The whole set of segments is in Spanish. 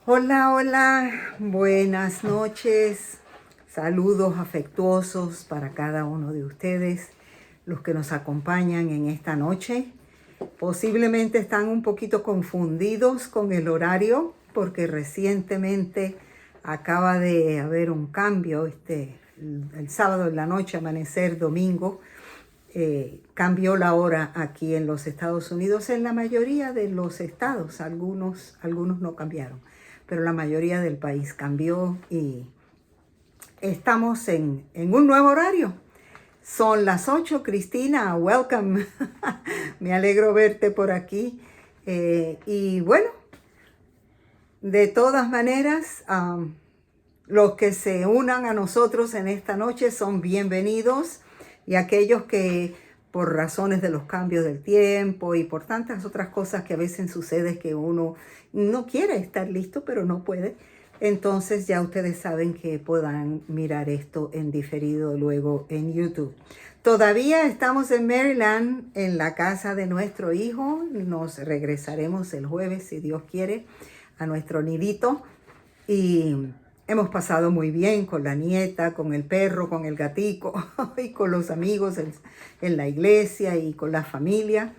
Hola, hola, buenas noches, saludos afectuosos para cada uno de ustedes, los que nos acompañan en esta noche. Posiblemente están un poquito confundidos con el horario porque recientemente acaba de haber un cambio, el sábado en la noche, amanecer domingo, cambió la hora aquí en los Estados Unidos, en la mayoría de los estados, algunos no cambiaron, pero la mayoría del país cambió y estamos en un nuevo horario. Son las 8, Cristina, welcome. Me alegro verte por aquí. Y bueno, de todas maneras, los que se unan a nosotros en esta noche son bienvenidos, y aquellos que por razones de los cambios del tiempo y por tantas otras cosas que a veces sucede que uno no quiere estar listo pero no puede, entonces ya ustedes saben que puedan mirar esto en diferido luego en YouTube. Todavía estamos en Maryland, en la casa de nuestro hijo. Nos regresaremos el jueves, si Dios quiere, a nuestro nidito. Y hemos pasado muy bien con la nieta, con el perro, con el gatico y con los amigos en la iglesia y con la familia.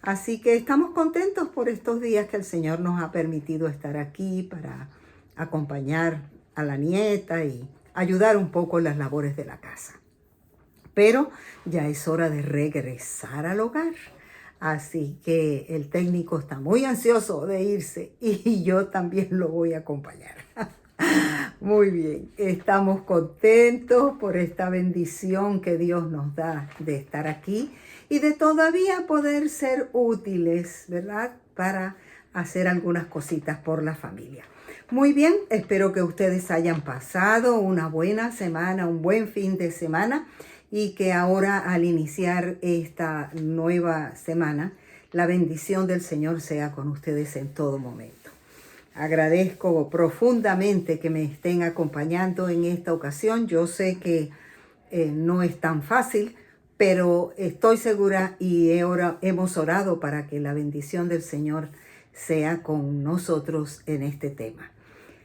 Así que estamos contentos por estos días que el Señor nos ha permitido estar aquí para acompañar a la nieta y ayudar un poco en las labores de la casa. Pero ya es hora de regresar al hogar. Así que el técnico está muy ansioso de irse y yo también lo voy a acompañar. Muy bien, estamos contentos por esta bendición que Dios nos da de estar aquí y de todavía poder ser útiles, ¿verdad? Para hacer algunas cositas por la familia. Muy bien, espero que ustedes hayan pasado una buena semana, un buen fin de semana, y que ahora al iniciar esta nueva semana, la bendición del Señor sea con ustedes en todo momento. Agradezco profundamente que me estén acompañando en esta ocasión. Yo sé que no es tan fácil, pero estoy segura y hemos orado para que la bendición del Señor sea con nosotros en este tema.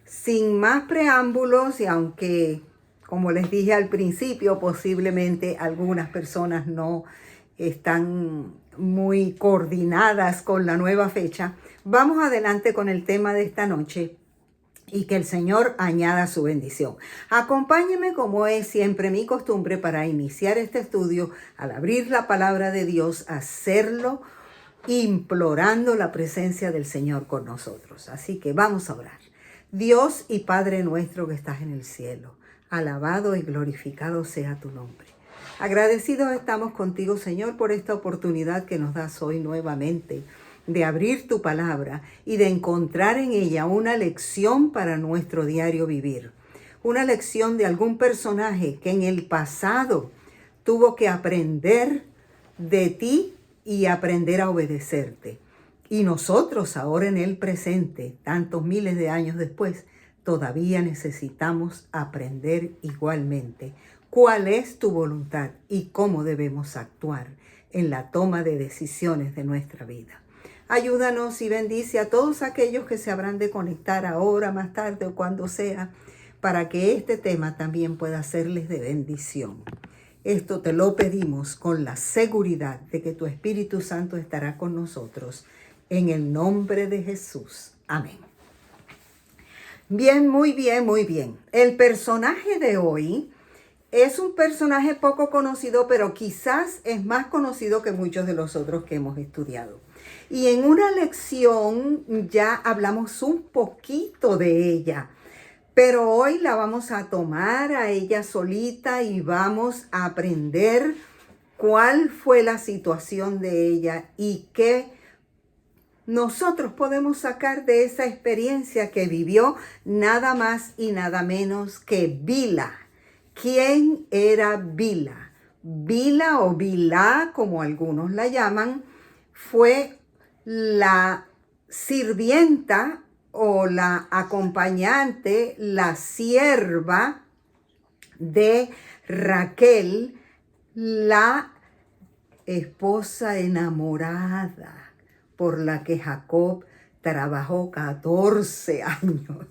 Sin más preámbulos, y aunque, como les dije al principio, posiblemente algunas personas no están muy coordinadas con la nueva fecha, vamos adelante con el tema de esta noche y que el Señor añada su bendición. Acompáñenme, como es siempre mi costumbre, para iniciar este estudio, al abrir la palabra de Dios, hacerlo implorando la presencia del Señor con nosotros. Así que vamos a orar. Dios y Padre nuestro que estás en el cielo, alabado y glorificado sea tu nombre. Agradecidos estamos contigo, Señor, por esta oportunidad que nos das hoy nuevamente de abrir tu palabra y de encontrar en ella una lección para nuestro diario vivir. Una lección de algún personaje que en el pasado tuvo que aprender de ti y aprender a obedecerte. Y nosotros ahora en el presente, tantos miles de años después, todavía necesitamos aprender igualmente cuál es tu voluntad y cómo debemos actuar en la toma de decisiones de nuestra vida. Ayúdanos y bendice a todos aquellos que se habrán de conectar ahora, más tarde o cuando sea, para que este tema también pueda serles de bendición. Esto te lo pedimos con la seguridad de que tu Espíritu Santo estará con nosotros. En el nombre de Jesús. Amén. Bien, muy bien, muy bien. El personaje de hoy es un personaje poco conocido, pero quizás es más conocido que muchos de los otros que hemos estudiado. Y en una lección ya hablamos un poquito de ella, pero hoy la vamos a tomar a ella solita y vamos a aprender cuál fue la situación de ella y qué nosotros podemos sacar de esa experiencia que vivió nada más y nada menos que Bila. ¿Quién era Bila? Bila o Bilá, como algunos la llaman, fue la sirvienta o la acompañante, la sierva de Raquel, la esposa enamorada por la que Jacob trabajó 14 años.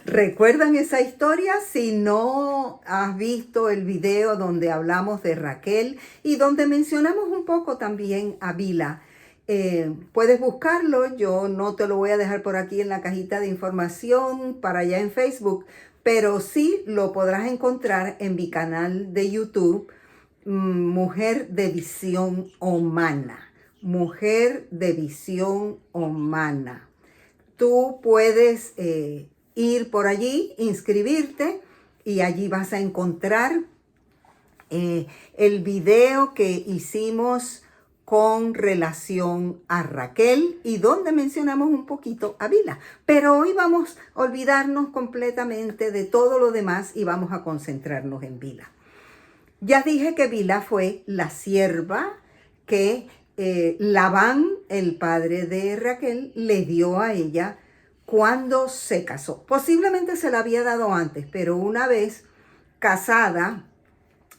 ¿Recuerdan esa historia? Si no has visto el video donde hablamos de Raquel y donde mencionamos un poco también a Bilha, puedes buscarlo. Yo no te lo voy a dejar por aquí en la cajita de información para allá en Facebook, pero sí lo podrás encontrar en mi canal de YouTube, Mujer de Visión Humana. Mujer de Visión Humana. Tú puedes ir por allí, inscribirte, y allí vas a encontrar el video que hicimos con relación a Raquel y donde mencionamos un poquito a Bilha. Pero hoy vamos a olvidarnos completamente de todo lo demás y vamos a concentrarnos en Bilha. Ya dije que Bilha fue la sierva que Labán, el padre de Raquel, le dio a ella cuando se casó. Posiblemente se la había dado antes, pero una vez casada,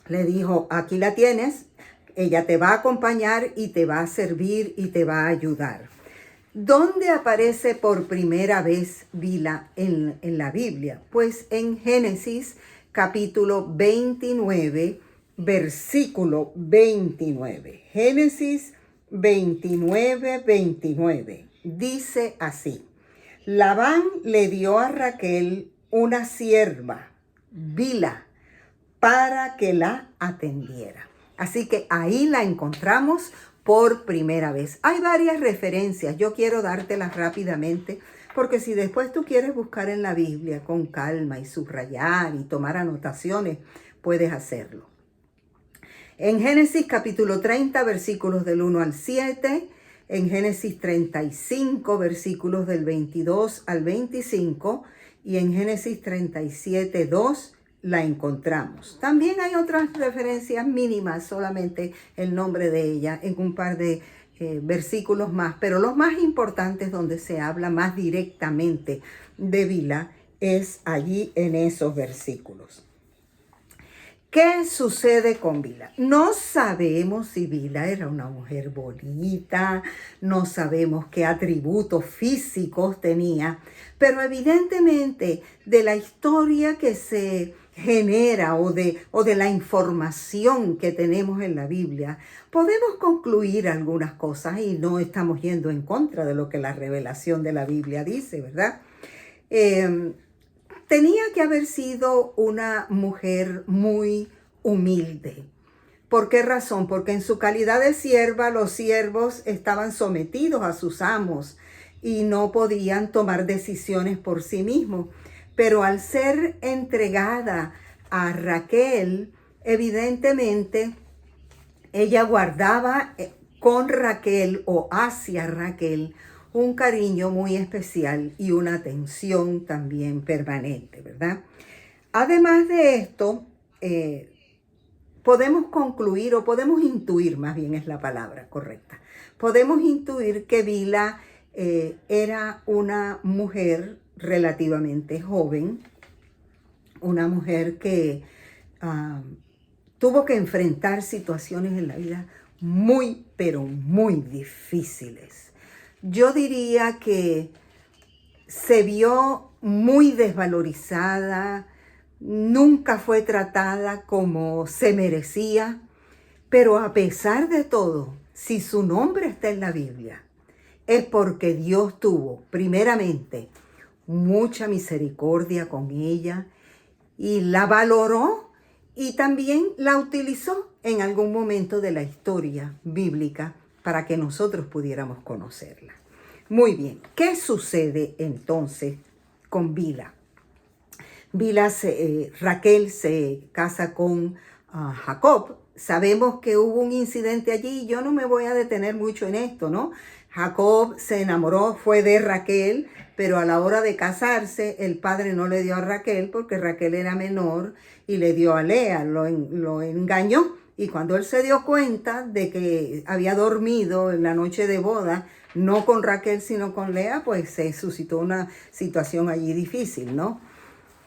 le dijo: aquí la tienes, ella te va a acompañar y te va a servir y te va a ayudar. ¿Dónde aparece por primera vez Bilha en la Biblia? Pues en Génesis capítulo 29, versículo 29. Génesis 29, 29. Dice así: Labán le dio a Raquel una sierva, Bilha, para que la atendiera. Así que ahí la encontramos por primera vez. Hay varias referencias, yo quiero dártelas rápidamente, porque si después tú quieres buscar en la Biblia con calma y subrayar y tomar anotaciones, puedes hacerlo. En Génesis capítulo 30, versículos del 1 al 7, en Génesis 35, versículos del 22 al 25, y en Génesis 37, 2, la encontramos. También hay otras referencias mínimas, solamente el nombre de ella en un par de versículos más, pero los más importantes donde se habla más directamente de Bilha es allí en esos versículos. ¿Qué sucede con Bilha? No sabemos si Bilha era una mujer bonita, no sabemos qué atributos físicos tenía, pero evidentemente de la historia que se genera o de la información que tenemos en la Biblia, podemos concluir algunas cosas y no estamos yendo en contra de lo que la revelación de la Biblia dice, ¿verdad? Tenía que haber sido una mujer muy humilde. ¿Por qué razón? Porque en su calidad de sierva, los siervos estaban sometidos a sus amos y no podían tomar decisiones por sí mismos. Pero al ser entregada a Raquel, evidentemente ella guardaba con Raquel o hacia Raquel un cariño muy especial y una atención también permanente, ¿verdad? Además de esto, podemos concluir o podemos intuir, más bien es la palabra correcta, podemos intuir que Bilha era una mujer relativamente joven, una mujer que tuvo que enfrentar situaciones en la vida muy, pero muy difíciles. Yo diría que se vio muy desvalorizada, nunca fue tratada como se merecía, pero a pesar de todo, si su nombre está en la Biblia, es porque Dios tuvo, primeramente, mucha misericordia con ella y la valoró y también la utilizó en algún momento de la historia bíblica para que nosotros pudiéramos conocerla. Muy bien, ¿qué sucede entonces con Bilha? Raquel se casa con Jacob. Sabemos que hubo un incidente allí, yo no me voy a detener mucho en esto, ¿no? Jacob se enamoró, fue de Raquel, pero a la hora de casarse, el padre no le dio a Raquel porque Raquel era menor y le dio a Lea, lo engañó. Y cuando él se dio cuenta de que había dormido en la noche de boda, no con Raquel, sino con Lea, pues se suscitó una situación allí difícil, ¿no?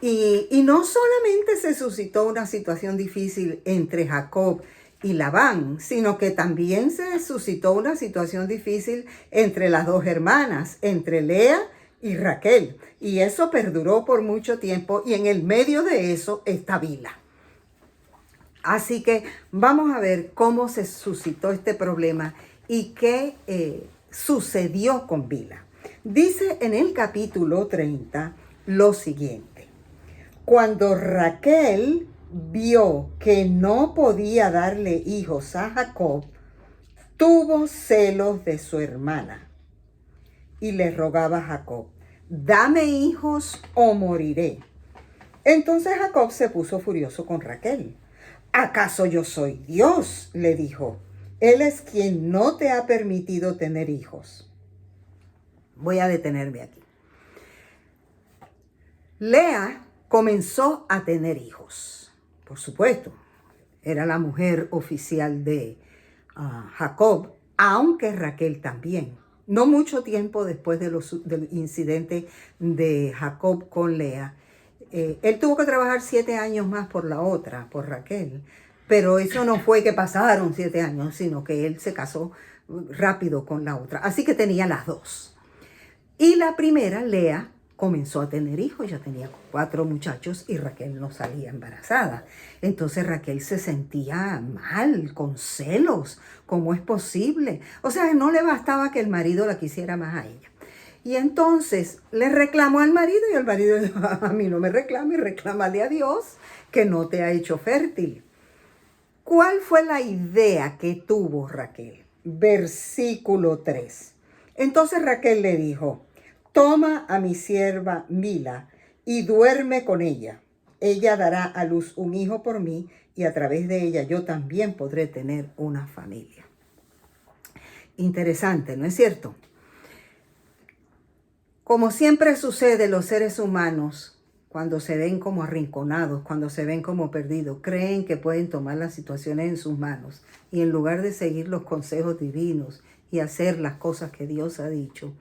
Y no solamente se suscitó una situación difícil entre Jacob y Labán, sino que también se suscitó una situación difícil entre las dos hermanas, entre Lea y Raquel. Y eso perduró por mucho tiempo y en el medio de eso está Bilha. Así que vamos a ver cómo se suscitó este problema y qué sucedió con Bilha. Dice en el capítulo 30 lo siguiente. Cuando Raquel vio que no podía darle hijos a Jacob, tuvo celos de su hermana y le rogaba a Jacob, dame hijos o moriré. Entonces Jacob se puso furioso con Raquel. ¿Acaso yo soy Dios?, le dijo. Él es quien no te ha permitido tener hijos. Voy a detenerme aquí. Lea comenzó a tener hijos. Por supuesto, era la mujer oficial de Jacob, aunque Raquel también. No mucho tiempo después del incidente de Jacob con Lea, él tuvo que trabajar 7 años más por la otra, por Raquel. Pero eso no fue que pasaron 7 años, sino que él se casó rápido con la otra. Así que tenía las dos. Y la primera, Lea, comenzó a tener hijos. Ya tenía 4 muchachos y Raquel no salía embarazada. Entonces Raquel se sentía mal, con celos. ¿Cómo es posible? O sea, no le bastaba que el marido la quisiera más a ella. Y entonces le reclamó al marido y el marido dijo, a mí no me reclame, reclámale a Dios que no te ha hecho fértil. ¿Cuál fue la idea que tuvo Raquel? Versículo 3. Entonces Raquel le dijo, toma a mi sierva Bilha y duerme con ella. Ella dará a luz un hijo por mí y a través de ella yo también podré tener una familia. Interesante, ¿no es cierto? Como siempre sucede, los seres humanos, cuando se ven como arrinconados, cuando se ven como perdidos, creen que pueden tomar las situaciones en sus manos y en lugar de seguir los consejos divinos y hacer las cosas que Dios ha dicho,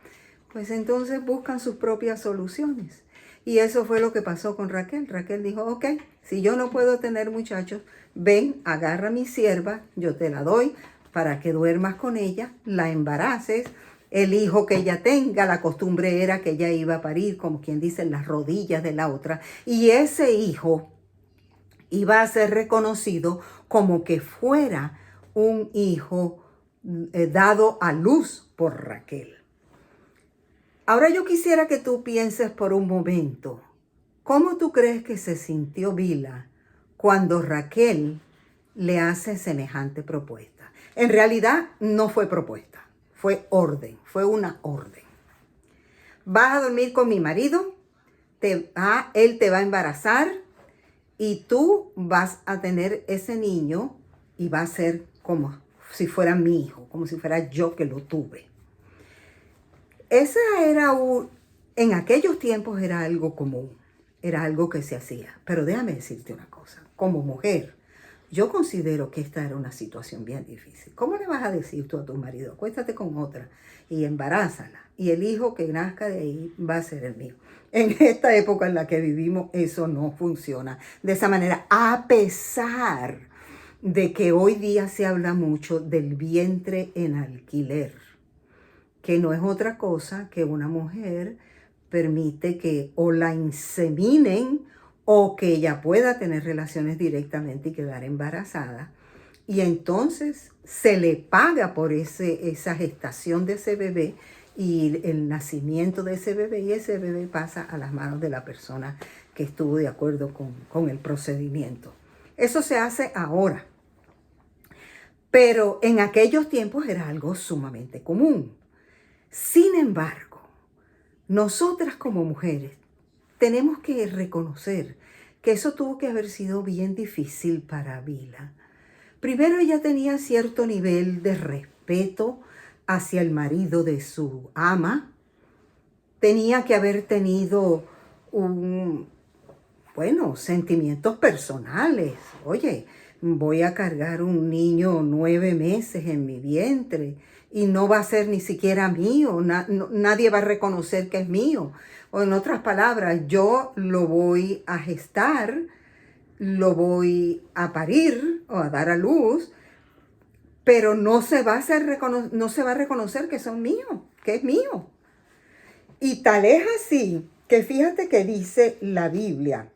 pues entonces buscan sus propias soluciones. Y eso fue lo que pasó con Raquel. Raquel dijo, ok, si yo no puedo tener muchachos, ven, agarra a mi sierva, yo te la doy para que duermas con ella, la embaraces. El hijo que ella tenga, la costumbre era que ella iba a parir, como quien dice, en las rodillas de la otra. Y ese hijo iba a ser reconocido como que fuera un hijo dado a luz por Raquel. Ahora yo quisiera que tú pienses por un momento, ¿cómo tú crees que se sintió Bilha cuando Raquel le hace semejante propuesta? En realidad no fue propuesta. Fue orden, fue una orden. Vas a dormir con mi marido, él te va a embarazar y tú vas a tener ese niño y va a ser como si fuera mi hijo, como si fuera yo que lo tuve. Esa en aquellos tiempos era algo común, era algo que se hacía. Pero déjame decirte una cosa, como mujer, yo considero que esta era una situación bien difícil. ¿Cómo le vas a decir tú a tu marido, acuéstate con otra y embarázala? Y el hijo que nazca de ahí va a ser el mío. En esta época en la que vivimos, eso no funciona de esa manera. A pesar de que hoy día se habla mucho del vientre en alquiler, que no es otra cosa que una mujer permite que o la inseminen o que ella pueda tener relaciones directamente y quedar embarazada. Y entonces se le paga por esa gestación de ese bebé y el nacimiento de ese bebé, y ese bebé pasa a las manos de la persona que estuvo de acuerdo con el procedimiento. Eso se hace ahora, pero en aquellos tiempos era algo sumamente común. Sin embargo, nosotras como mujeres tenemos que reconocer que eso tuvo que haber sido bien difícil para Bilha. Primero, ella tenía cierto nivel de respeto hacia el marido de su ama. Tenía que haber tenido sentimientos personales. Oye, voy a cargar un niño 9 meses en mi vientre y no va a ser ni siquiera mío. Nadie va a reconocer que es mío. O en otras palabras, yo lo voy a gestar, lo voy a parir o a dar a luz, pero no se va a reconocer que son míos, que es mío. Y tal es así que fíjate que dice la Biblia,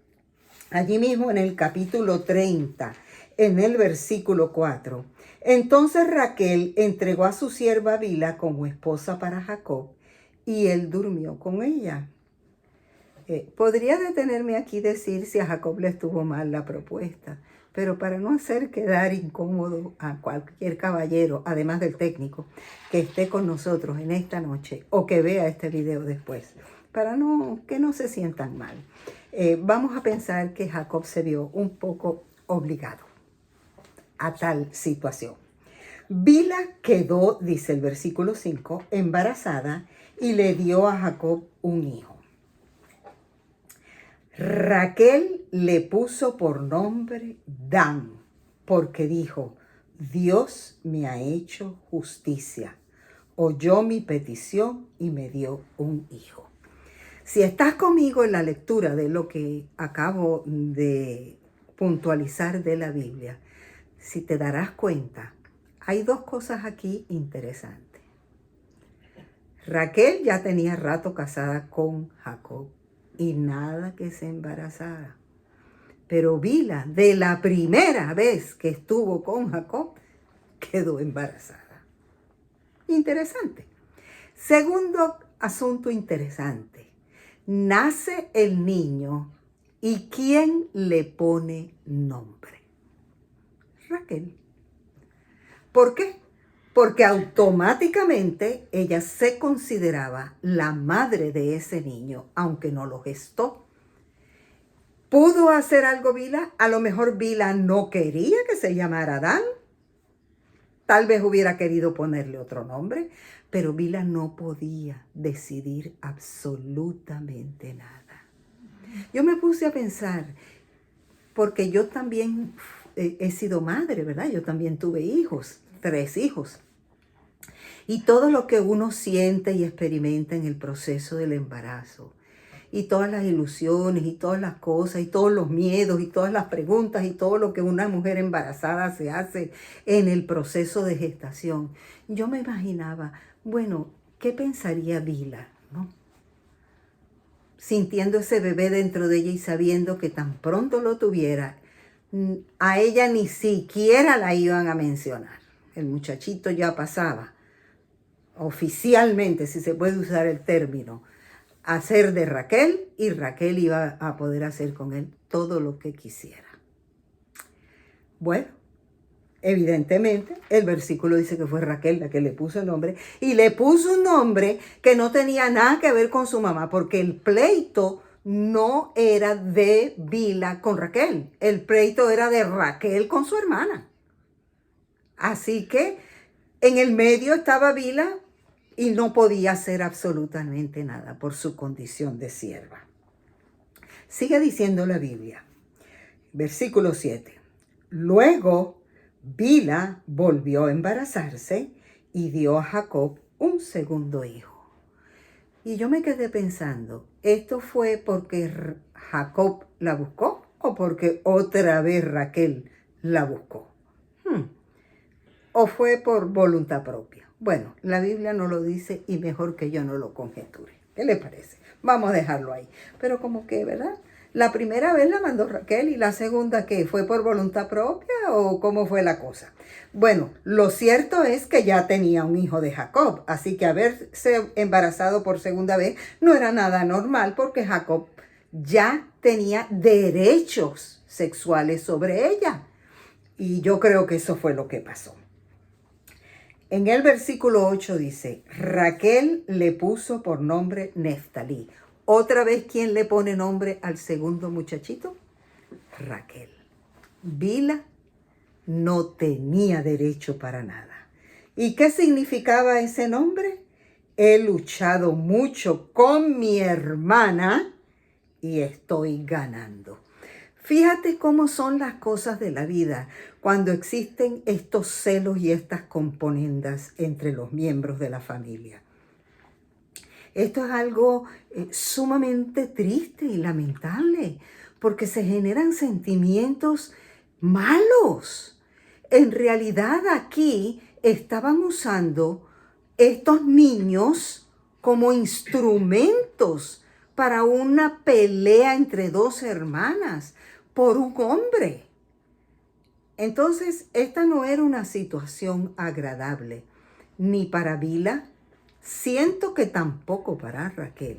allí mismo en el capítulo 30, en el versículo 4. Entonces Raquel entregó a su sierva Bilha como esposa para Jacob, y él durmió con ella. Podría detenerme aquí y decir si a Jacob le estuvo mal la propuesta, pero para no hacer quedar incómodo a cualquier caballero, además del técnico, que esté con nosotros en esta noche o que vea este video después, para que no se sientan mal, vamos a pensar que Jacob se vio un poco obligado a tal situación. Bilha quedó, dice el versículo 5, embarazada y le dio a Jacob un hijo. Raquel le puso por nombre Dan, porque dijo, Dios me ha hecho justicia, oyó mi petición y me dio un hijo. Si estás conmigo en la lectura de lo que acabo de puntualizar de la Biblia, si te darás cuenta, hay dos cosas aquí interesantes. Raquel ya tenía rato casada con Jacob y nada que se embarazara. Pero Bilha, de la primera vez que estuvo con Jacob, quedó embarazada. Interesante. Segundo asunto interesante. Nace el niño y ¿quién le pone nombre? Raquel. ¿Por qué? Porque automáticamente ella se consideraba la madre de ese niño, aunque no lo gestó. ¿Pudo hacer algo Bilha? A lo mejor Bilha no quería que se llamara Adán. Tal vez hubiera querido ponerle otro nombre, pero Bilha no podía decidir absolutamente nada. Yo me puse a pensar, porque yo también he sido madre, ¿verdad? Yo también tuve hijos, 3 hijos. Y todo lo que uno siente y experimenta en el proceso del embarazo, y todas las ilusiones, y todas las cosas, y todos los miedos, y todas las preguntas, y todo lo que una mujer embarazada se hace en el proceso de gestación. Yo me imaginaba, bueno, ¿qué pensaría Bilha, no? Sintiendo ese bebé dentro de ella y sabiendo que tan pronto lo tuviera, a ella ni siquiera la iban a mencionar. El muchachito ya pasaba, oficialmente, si se puede usar el término, a ser de Raquel, y Raquel iba a poder hacer con él todo lo que quisiera. Bueno, evidentemente el versículo dice que fue Raquel la que le puso el nombre, y le puso un nombre que no tenía nada que ver con su mamá, porque el pleito no era de Bilha con Raquel, el pleito era de Raquel con su hermana. Así que en el medio estaba Bilha y no podía hacer absolutamente nada por su condición de sierva. Sigue diciendo la Biblia, versículo 7. Luego Bilha volvió a embarazarse y dio a Jacob un segundo hijo. Y yo me quedé pensando, ¿esto fue porque Jacob la buscó o porque otra vez Raquel la buscó? ¿O fue por voluntad propia? Bueno, la Biblia no lo dice y mejor que yo no lo conjeture. ¿Qué le parece? Vamos a dejarlo ahí. Pero como que, ¿verdad? La primera vez la mandó Raquel y la segunda, ¿qué? ¿Fue por voluntad propia o cómo fue la cosa? Bueno, lo cierto es que ya tenía un hijo de Jacob, así que haberse embarazado por segunda vez no era nada normal porque Jacob ya tenía derechos sexuales sobre ella. Y yo creo que eso fue lo que pasó. En el versículo 8 dice, Raquel le puso por nombre Neftalí. ¿Otra vez quién le pone nombre al segundo muchachito? Raquel. Bilha no tenía derecho para nada. ¿Y qué significaba ese nombre? He luchado mucho con mi hermana y estoy ganando. Fíjate cómo son las cosas de la vida cuando existen estos celos y estas componendas entre los miembros de la familia. Esto es algo sumamente triste y lamentable porque se generan sentimientos malos. En realidad aquí estaban usando estos niños como instrumentos para una pelea entre dos hermanas por un hombre. Entonces, esta no era una situación agradable, ni para Bilha, siento que tampoco para Raquel,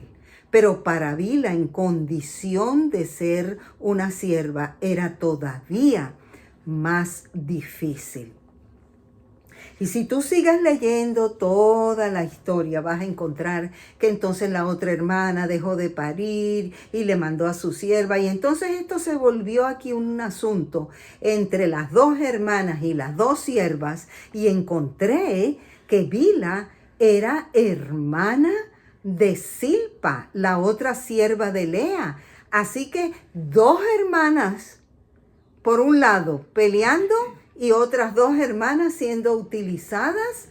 pero para Bilha, en condición de ser una sierva, era todavía más difícil. Y si tú sigues leyendo toda la historia, vas a encontrar que entonces la otra hermana dejó de parir y le mandó a su sierva. Y entonces esto se volvió aquí un asunto entre las dos hermanas y las dos siervas. Y encontré que Bilha era hermana de Zilpa, la otra sierva de Lea. Así que dos hermanas, por un lado, peleando, y otras dos hermanas siendo utilizadas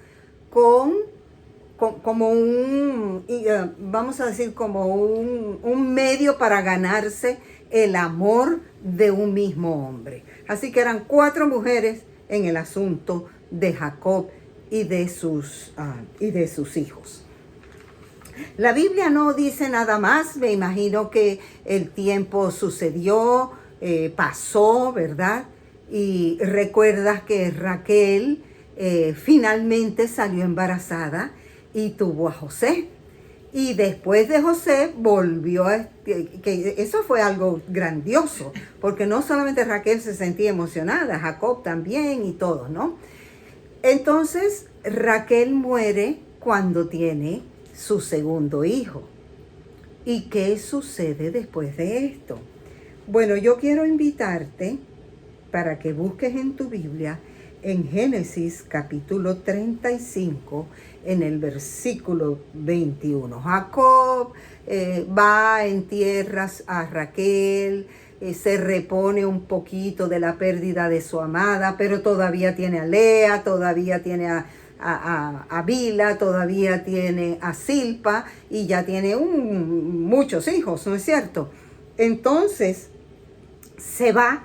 como un, vamos a decir, como un medio para ganarse el amor de un mismo hombre. Así que eran 4 mujeres en el asunto de Jacob y de sus hijos. La Biblia no dice nada más, me imagino que el tiempo sucedió, pasó, ¿verdad? Y recuerdas que Raquel finalmente salió embarazada y tuvo a José. Y después de José volvió que eso fue algo grandioso, porque no solamente Raquel se sentía emocionada, Jacob también y todos, ¿no? Entonces Raquel muere cuando tiene su segundo hijo. ¿Y qué sucede después de esto? Bueno, yo quiero invitarte para que busques en tu Biblia en Génesis capítulo 35, en el versículo 21. Jacob va, entierra a Raquel, se repone un poquito de la pérdida de su amada, pero todavía tiene a Lea, todavía tiene a Bilha, todavía tiene a Zilpa y ya tiene muchos hijos, ¿no es cierto? Entonces se va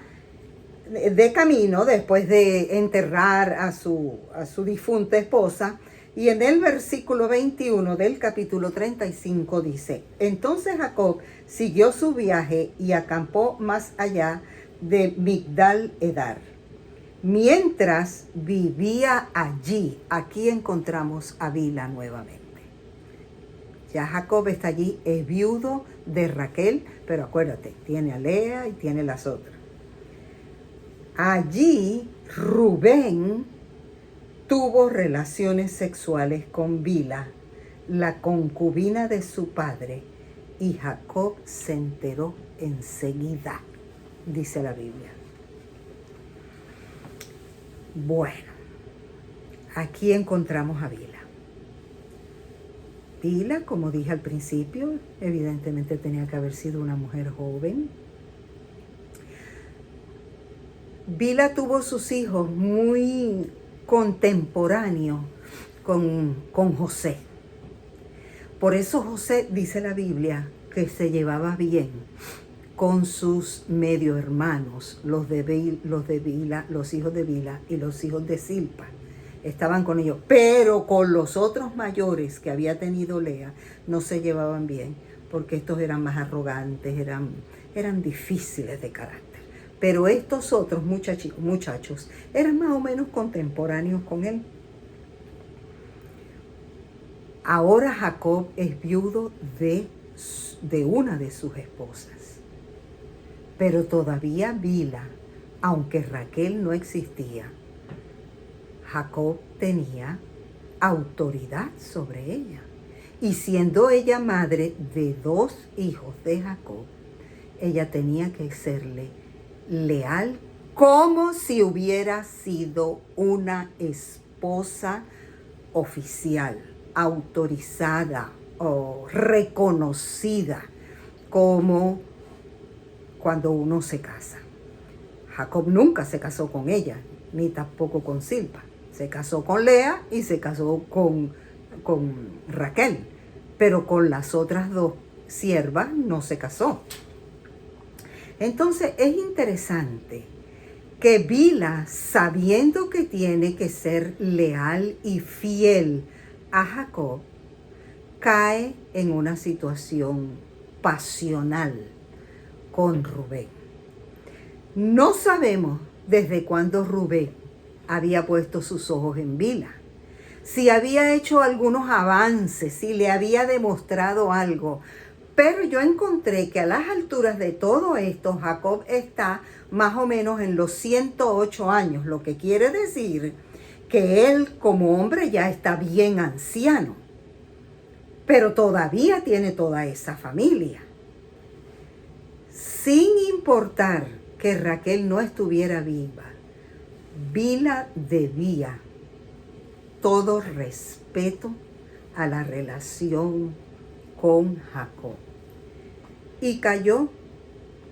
de camino después de enterrar a su difunta esposa, y en el versículo 21 del capítulo 35 dice: entonces Jacob siguió su viaje y acampó más allá de Migdal Edar. Mientras vivía allí, aquí encontramos a Bilha nuevamente. Ya Jacob está allí, es viudo de Raquel, pero acuérdate, tiene a Lea y tiene las otras. Allí Rubén tuvo relaciones sexuales con Bilha, la concubina de su padre, y Jacob se enteró enseguida, dice la Biblia. Bueno, aquí encontramos a Bilha. Bilha, como dije al principio, evidentemente tenía que haber sido una mujer joven. Bilha tuvo sus hijos muy contemporáneos con José. Por eso José, dice la Biblia, que se llevaba bien con sus medio hermanos, los de Bilha, los hijos de Bilha y los hijos de Zilpa. Estaban con ellos, pero con los otros mayores que había tenido Lea no se llevaban bien, porque estos eran más arrogantes, eran difíciles de carácter. Pero estos otros muchachos eran más o menos contemporáneos con él. Ahora Jacob es viudo de una de sus esposas. Pero todavía Bilha, aunque Raquel no existía, Jacob tenía autoridad sobre ella. Y siendo ella madre de 2 hijos de Jacob, ella tenía que serle leal como si hubiera sido una esposa oficial, autorizada o reconocida, como cuando uno se casa. Jacob nunca se casó con ella, ni tampoco con Zilpa. Se casó con Lea y se casó con Raquel, pero con las otras 2 siervas no se casó. Entonces es interesante que Bilha, sabiendo que tiene que ser leal y fiel a Jacob, cae en una situación pasional con Rubén. No sabemos desde cuándo Rubén había puesto sus ojos en Bilha, si había hecho algunos avances, si le había demostrado algo. Pero yo encontré que a las alturas de todo esto, Jacob está más o menos en los 108 años, lo que quiere decir que él como hombre ya está bien anciano, pero todavía tiene toda esa familia. Sin importar que Raquel no estuviera viva, Bilha debía todo respeto a la relación con Jacob y cayó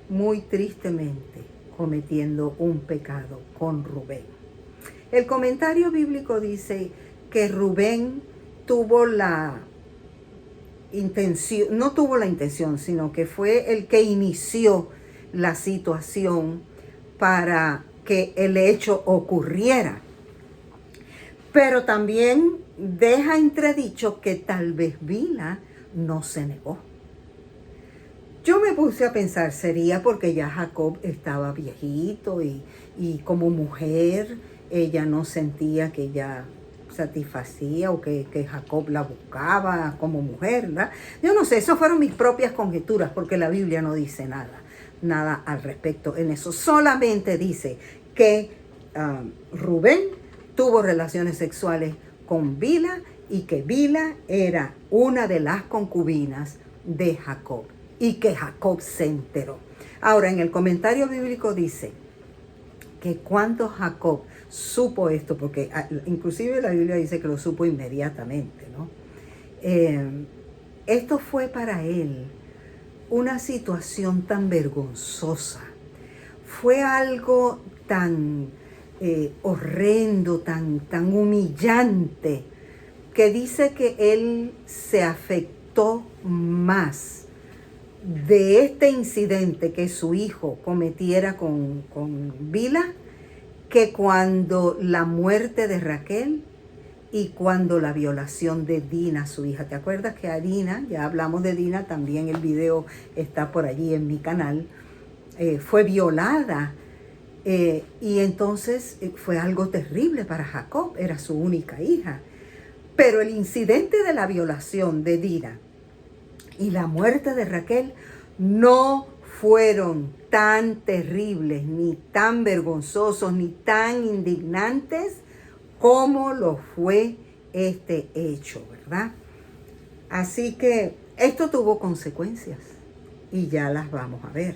muy tristemente cometiendo un pecado con Rubén. El comentario bíblico dice que Rubén tuvo la intención, no tuvo la intención, sino que fue el que inició la situación para que el hecho ocurriera. Pero también deja entredicho que tal vez Bilha no se negó. Yo me puse a pensar, sería porque ya Jacob estaba viejito y como mujer ella no sentía que ella satisfacía o que Jacob la buscaba como mujer, ¿verdad? Yo no sé, eso fueron mis propias conjeturas porque la Biblia no dice nada al respecto en eso. Solamente dice que Rubén tuvo relaciones sexuales con Bilha y que Bilha era una de las concubinas de Jacob y que Jacob se enteró. Ahora, en el comentario bíblico dice que cuando Jacob supo esto, porque inclusive la Biblia dice que lo supo inmediatamente, ¿no? Esto fue para él una situación tan vergonzosa. Fue algo tan horrendo, tan humillante, que dice que él se afectó más de este incidente que su hijo cometiera con Bilha que cuando la muerte de Raquel y cuando la violación de Dina, su hija. ¿Te acuerdas que a Dina, ya hablamos de Dina, también el video está por allí en mi canal, fue violada? Y entonces fue algo terrible para Jacob, era su única hija. Pero el incidente de la violación de Dina y la muerte de Raquel no fueron tan terribles, ni tan vergonzosos, ni tan indignantes como lo fue este hecho, ¿verdad? Así que esto tuvo consecuencias y ya las vamos a ver.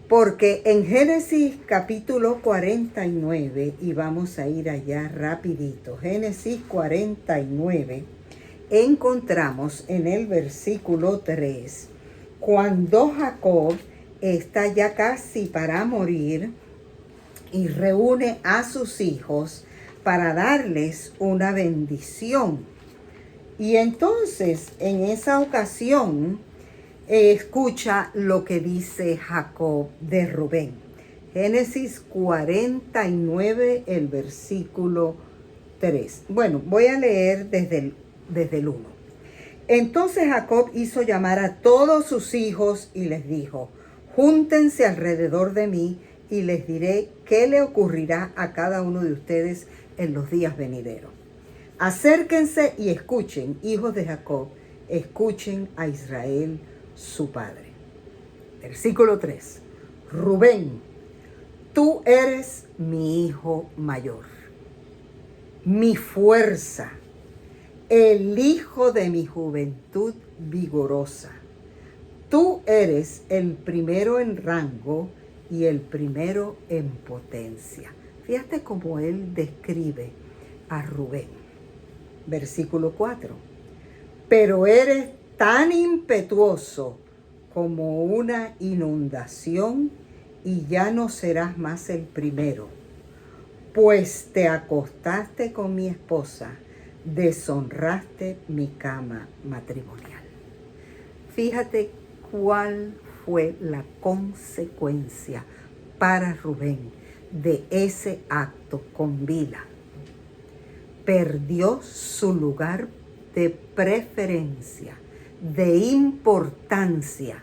Porque en Génesis capítulo 49, y vamos a ir allá rapidito, Génesis 49, encontramos en el versículo 3, cuando Jacob está ya casi para morir y reúne a sus hijos para darles una bendición. Y entonces en esa ocasión escucha lo que dice Jacob de Rubén. Génesis 49, el versículo 3. Bueno, voy a leer desde el 1. Entonces Jacob hizo llamar a todos sus hijos y les dijo: júntense alrededor de mí y les diré qué le ocurrirá a cada uno de ustedes en los días venideros. Acérquense y escuchen, hijos de Jacob, escuchen a Israel, su padre. Versículo 3. Rubén, tú eres mi hijo mayor, mi fuerza, el hijo de mi juventud vigorosa. Tú eres el primero en rango y el primero en potencia. Fíjate cómo él describe a Rubén. Versículo 4. Pero eres tan impetuoso como una inundación y ya no serás más el primero, pues te acostaste con mi esposa, deshonraste mi cama matrimonial. Fíjate cuál fue la consecuencia para Rubén de ese acto con Bilha, perdió su lugar de preferencia, de importancia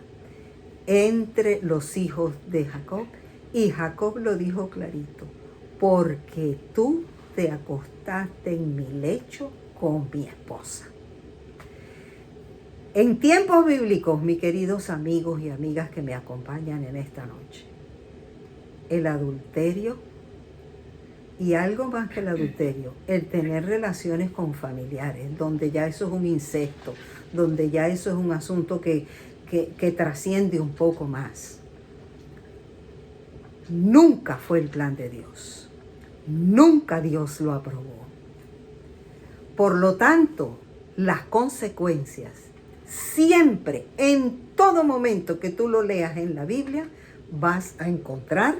entre los hijos de Jacob. Y Jacob lo dijo clarito: porque tú te acostaste en mi lecho con mi esposa. En tiempos bíblicos, mis queridos amigos y amigas que me acompañan en esta noche, el adulterio, y algo más que el adulterio, el tener relaciones con familiares, donde ya eso es un incesto, donde ya eso es un asunto que trasciende un poco más, nunca fue el plan de Dios. Nunca Dios lo aprobó. Por lo tanto, las consecuencias, siempre, en todo momento que tú lo leas en la Biblia, vas a encontrar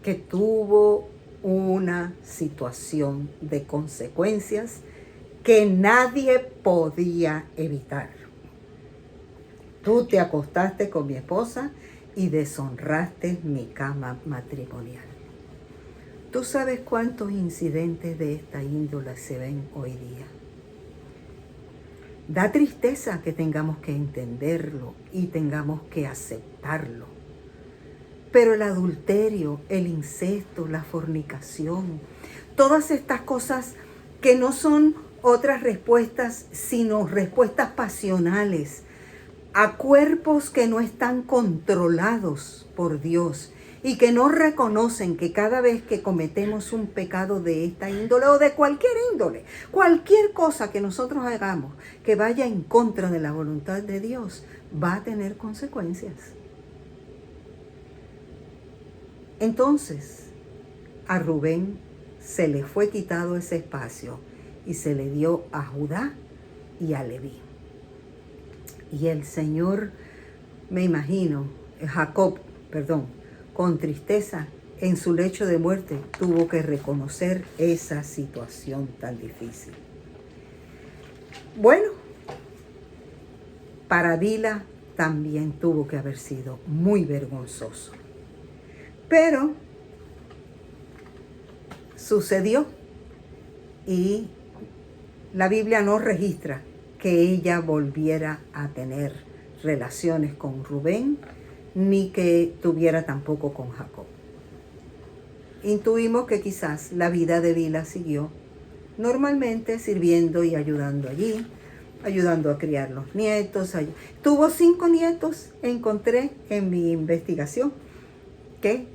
que tuvo una situación de consecuencias que nadie podía evitar. Tú te acostaste con mi esposa y deshonraste mi cama matrimonial. ¿Tú sabes cuántos incidentes de esta índole se ven hoy día? Da tristeza que tengamos que entenderlo y tengamos que aceptarlo. Pero el adulterio, el incesto, la fornicación, todas estas cosas que no son otras respuestas, sino respuestas pasionales a cuerpos que no están controlados por Dios y que no reconocen que cada vez que cometemos un pecado de esta índole o de cualquier índole, cualquier cosa que nosotros hagamos que vaya en contra de la voluntad de Dios, va a tener consecuencias. Entonces, a Rubén se le fue quitado ese espacio y se le dio a Judá y a Leví. Y el Señor, me imagino, Jacob, con tristeza, en su lecho de muerte, tuvo que reconocer esa situación tan difícil. Bueno, para Bilha también tuvo que haber sido muy vergonzoso. Pero sucedió y la Biblia no registra que ella volviera a tener relaciones con Rubén, ni que tuviera tampoco con Jacob. Intuimos que quizás la vida de Bilha siguió normalmente sirviendo y ayudando allí, ayudando a criar los nietos. Tuvo 5 nietos, encontré en mi investigación que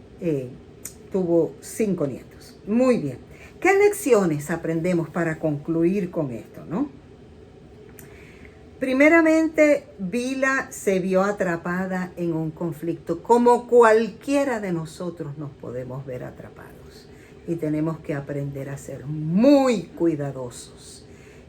tuvo 5 nietos. Muy bien. ¿Qué lecciones aprendemos para concluir con esto, no? Primeramente, Bilha se vio atrapada en un conflicto, como cualquiera de nosotros nos podemos ver atrapados. Y tenemos que aprender a ser muy cuidadosos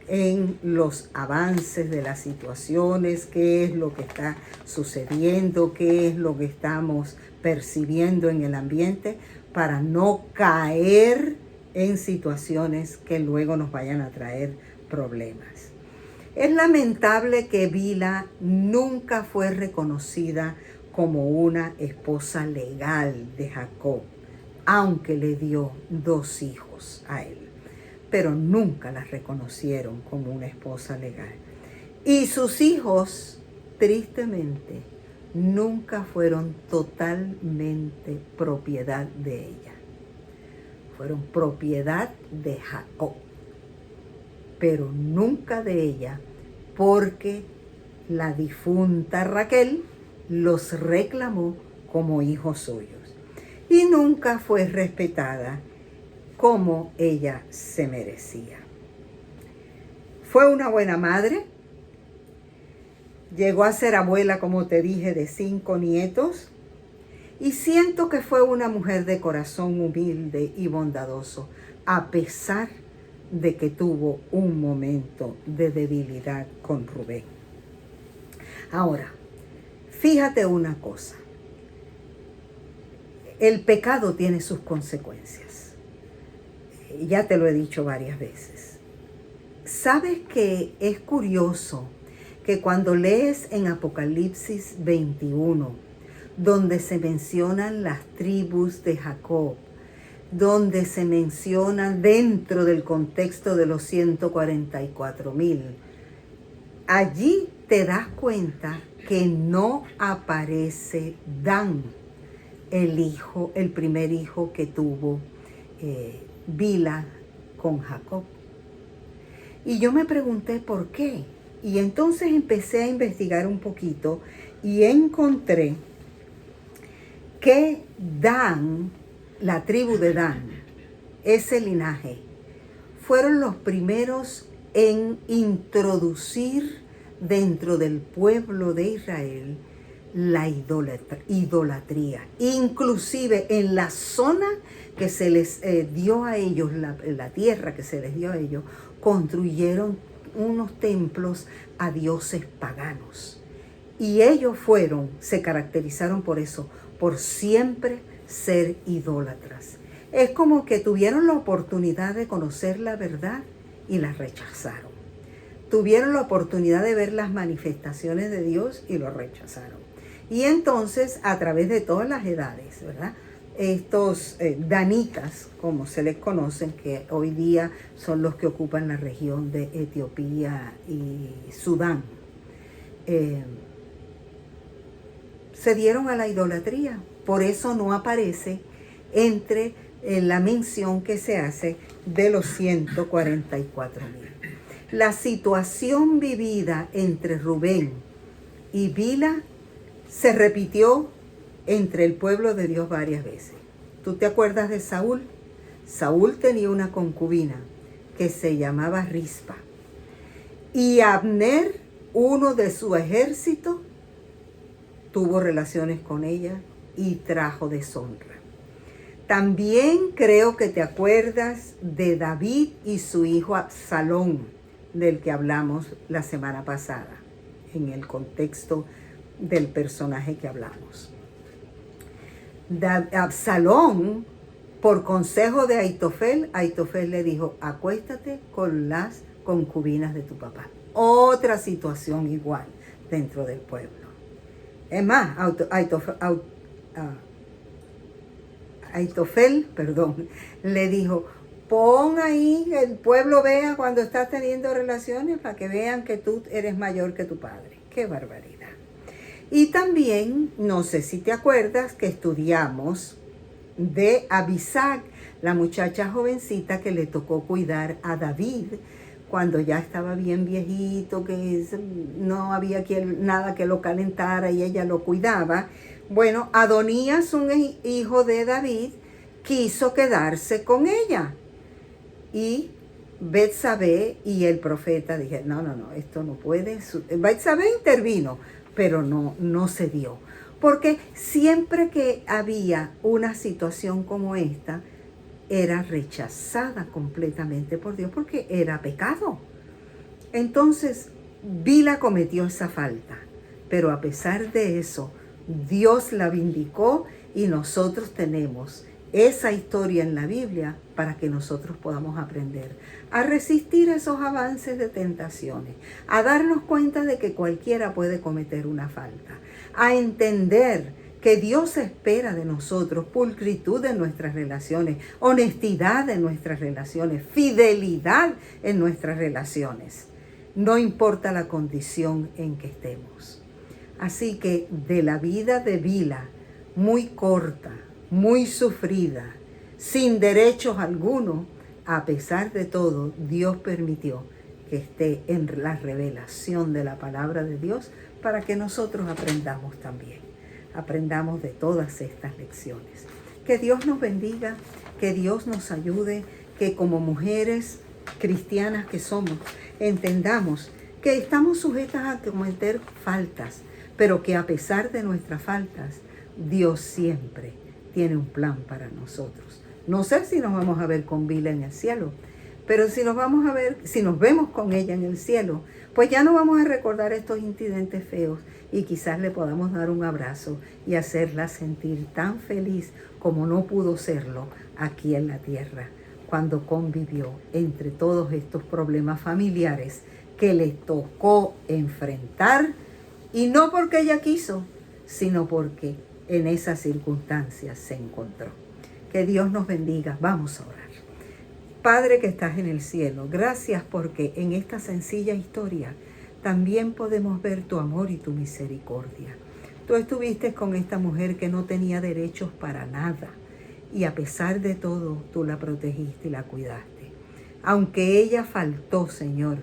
en los avances de las situaciones, qué es lo que está sucediendo, qué es lo que estamos percibiendo en el ambiente, para no caer en situaciones que luego nos vayan a traer problemas. Es lamentable que Bilha nunca fue reconocida como una esposa legal de Jacob, aunque le dio 2 hijos a él, pero nunca la reconocieron como una esposa legal. Y sus hijos, tristemente, nunca fueron totalmente propiedad de ella. Fueron propiedad de Jacob, pero nunca de ella, porque la difunta Raquel los reclamó como hijos suyos y nunca fue respetada como ella se merecía. Fue una buena madre, llegó a ser abuela, como te dije, de 5 nietos, y siento que fue una mujer de corazón humilde y bondadoso, a pesar de que tuvo un momento de debilidad con Rubén. Ahora, fíjate una cosa. El pecado tiene sus consecuencias. Ya te lo he dicho varias veces. ¿Sabes que es curioso que cuando lees en Apocalipsis 21 donde se mencionan las tribus de Jacob, donde se mencionan dentro del contexto de los 144,000. Allí te das cuenta que no aparece Dan, el primer hijo que tuvo Bilha con Jacob. Y yo me pregunté por qué. Y entonces empecé a investigar un poquito y encontré que Dan, la tribu de Dan, ese linaje, fueron los primeros en introducir dentro del pueblo de Israel la idolatría. Inclusive en la zona que se les dio a ellos, la tierra que se les dio a ellos, construyeron unos templos a dioses paganos. Y ellos se caracterizaron por eso, por siempre ser idólatras. Es como que tuvieron la oportunidad de conocer la verdad y la rechazaron. Tuvieron la oportunidad de ver las manifestaciones de Dios y lo rechazaron. Y entonces, a través de todas las edades, ¿verdad?, estos danitas, como se les conocen, que hoy día son los que ocupan la región de Etiopía y Sudán, se dieron a la idolatría. Por eso no aparece entre la mención que se hace de los 144,000. La situación vivida entre Rubén y Bilha se repitió entre el pueblo de Dios varias veces. ¿Tú te acuerdas de Saúl? Saúl tenía una concubina que se llamaba Rispa. Y Abner, uno de su ejército, tuvo relaciones con ella y trajo deshonra. También creo que te acuerdas de David y su hijo Absalón, del que hablamos la semana pasada, en el contexto del personaje que hablamos. Absalón, por consejo de Aitofel le dijo: acuéstate con las concubinas de tu papá. Otra situación igual dentro del pueblo. Es más, Aitofel, le dijo: pon ahí que el pueblo vea cuando estás teniendo relaciones para que vean que tú eres mayor que tu padre. ¡Qué barbaridad! Y también, no sé si te acuerdas, que estudiamos de Abisag, la muchacha jovencita que le tocó cuidar a David cuando ya estaba bien viejito, que no había nada que lo calentara y ella lo cuidaba. Bueno, Adonías, un hijo de David, quiso quedarse con ella. Y Betsabé y el profeta dijeron: no, esto no puede. Betsabé intervino, pero no se dio. Porque siempre que había una situación como esta, era rechazada completamente por Dios porque era pecado. Entonces, Bilha cometió esa falta, pero a pesar de eso, Dios la vindicó y nosotros tenemos esa historia en la Biblia para que nosotros podamos aprender a resistir esos avances de tentaciones, a darnos cuenta de que cualquiera puede cometer una falta, a entender que Dios espera de nosotros pulcritud en nuestras relaciones, honestidad en nuestras relaciones, fidelidad en nuestras relaciones, no importa la condición en que estemos. Así que de la vida de Bilha, muy corta, muy sufrida, sin derechos algunos, a pesar de todo, Dios permitió que esté en la revelación de la palabra de Dios para que nosotros aprendamos también. Aprendamos de todas estas lecciones. Que Dios nos bendiga, que Dios nos ayude, que como mujeres cristianas que somos, entendamos que estamos sujetas a cometer faltas, pero que a pesar de nuestras faltas, Dios siempre tiene un plan para nosotros. No sé si nos vamos a ver con Bilha en el cielo, pero si nos vemos con ella en el cielo, pues ya no vamos a recordar estos incidentes feos y quizás le podamos dar un abrazo y hacerla sentir tan feliz como no pudo serlo aquí en la tierra, cuando convivió entre todos estos problemas familiares que le tocó enfrentar, y no porque ella quiso, sino porque en esas circunstancias se encontró. Que Dios nos bendiga. Vamos a orar. Padre que estás en el cielo, gracias porque en esta sencilla historia también podemos ver tu amor y tu misericordia. Tú estuviste con esta mujer que no tenía derechos para nada y a pesar de todo tú la protegiste y la cuidaste. Aunque ella faltó, Señor,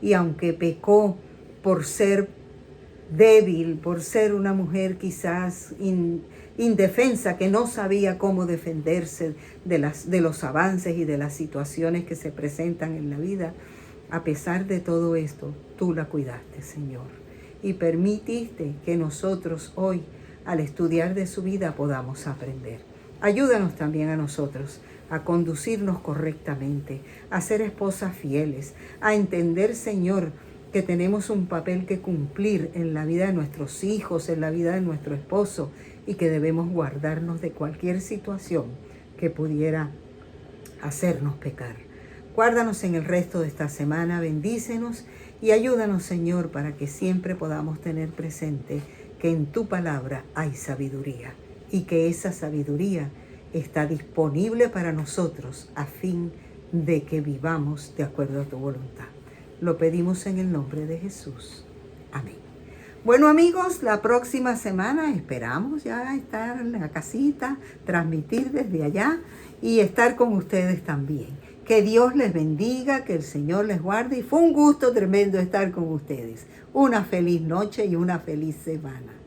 y aunque pecó por ser débil, por ser una mujer quizás indefensa, que no sabía cómo defenderse de los avances y de las situaciones que se presentan en la vida, a pesar de todo esto, tú la cuidaste, Señor. Y permitiste que nosotros hoy, al estudiar de su vida, podamos aprender. Ayúdanos también a nosotros a conducirnos correctamente, a ser esposas fieles, a entender, Señor, que tenemos un papel que cumplir en la vida de nuestros hijos, en la vida de nuestro esposo, y que debemos guardarnos de cualquier situación que pudiera hacernos pecar. Guárdanos en el resto de esta semana, bendícenos y ayúdanos, Señor, para que siempre podamos tener presente que en tu palabra hay sabiduría y que esa sabiduría está disponible para nosotros a fin de que vivamos de acuerdo a tu voluntad. Lo pedimos en el nombre de Jesús. Amén. Bueno, amigos, la próxima semana esperamos ya estar en la casita, transmitir desde allá y estar con ustedes también. Que Dios les bendiga, que el Señor les guarde y fue un gusto tremendo estar con ustedes. Una feliz noche y una feliz semana.